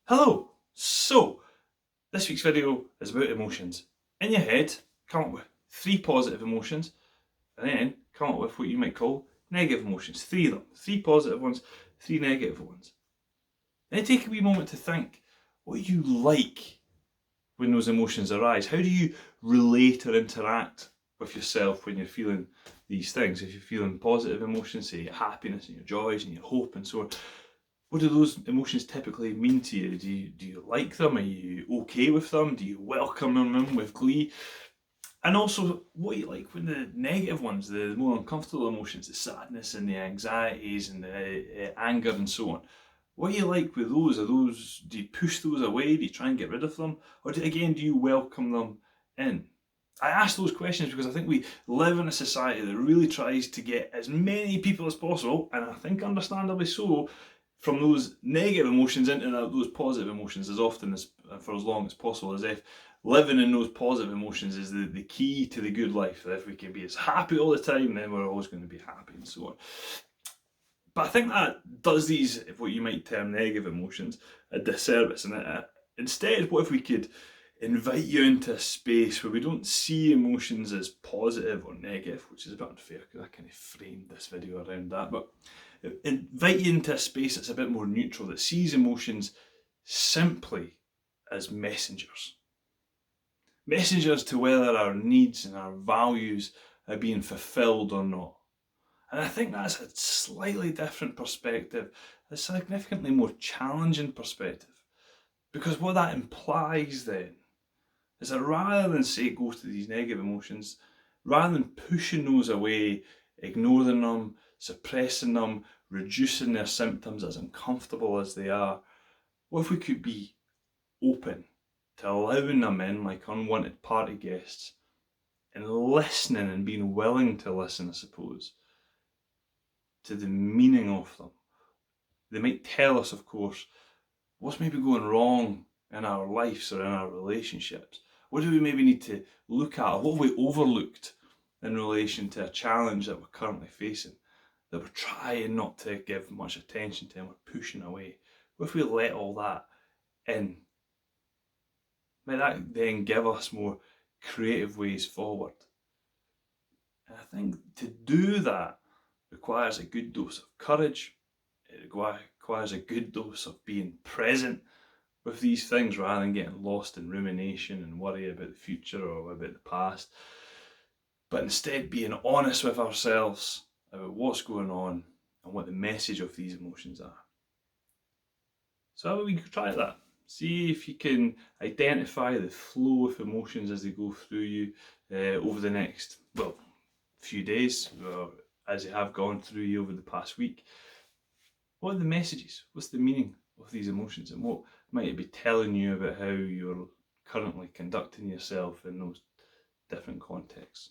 Hello! So, this week's video is about emotions. In your head, come up with 3 positive emotions and then come up with what you might call negative emotions. 3 of them. 3 positive ones, 3 negative ones. Then take a wee moment to think what you like when those emotions arise. How do you relate or interact with yourself when you're feeling these things? If you're feeling positive emotions, say your happiness and your joys and your hope and so on, what do those emotions typically mean to you? Do you like them? Are you okay with them? Do you welcome them in with glee? And also, what you like when the negative ones, the more uncomfortable emotions, the sadness and the anxieties and the anger and so on. What do you like with those? Do you push those away? Do you try and get rid of them? Or do you welcome them in? I ask those questions because I think we live in a society that really tries to get as many people as possible, and I think understandably so, from those negative emotions into those positive emotions as often as for as long as possible, as if living in those positive emotions is the key to the good life. That if we can be as happy all the time, then we're always going to be happy and so on. But I think that does these, what you might term negative emotions, a disservice. And instead, what if we could invite you into a space where we don't see emotions as positive or negative, which is a bit unfair because I kind of framed this video around that, but invite you into a space that's a bit more neutral, that sees emotions simply as messengers. Messengers to whether our needs and our values are being fulfilled or not. And I think that's a slightly different perspective, a significantly more challenging perspective. Because what that implies then is that rather than say go to these negative emotions, rather than pushing those away, ignoring them, suppressing them, reducing their symptoms as uncomfortable as they are, what if we could be open to allowing them in like unwanted party guests and listening and being willing to listen, I suppose, to the meaning of them. They might tell us, of course, what's maybe going wrong in our lives or in our relationships. What do we maybe need to look at? Or what have we overlooked in relation to a challenge that we're currently facing, that we're trying not to give much attention to and we're pushing away? What if we let all that in? Might that then give us more creative ways forward? And I think to do that requires a good dose of courage. It requires a good dose of being present with these things rather than getting lost in rumination and worry about the future or about the past. But instead being honest with ourselves about what's going on and what the message of these emotions are. So how about we try that? See if you can identify the flow of emotions as they go through you over the next, few days, or as they have gone through you over the past week. What are the messages? What's the meaning of these emotions? And what might it be telling you about how you're currently conducting yourself in those different contexts?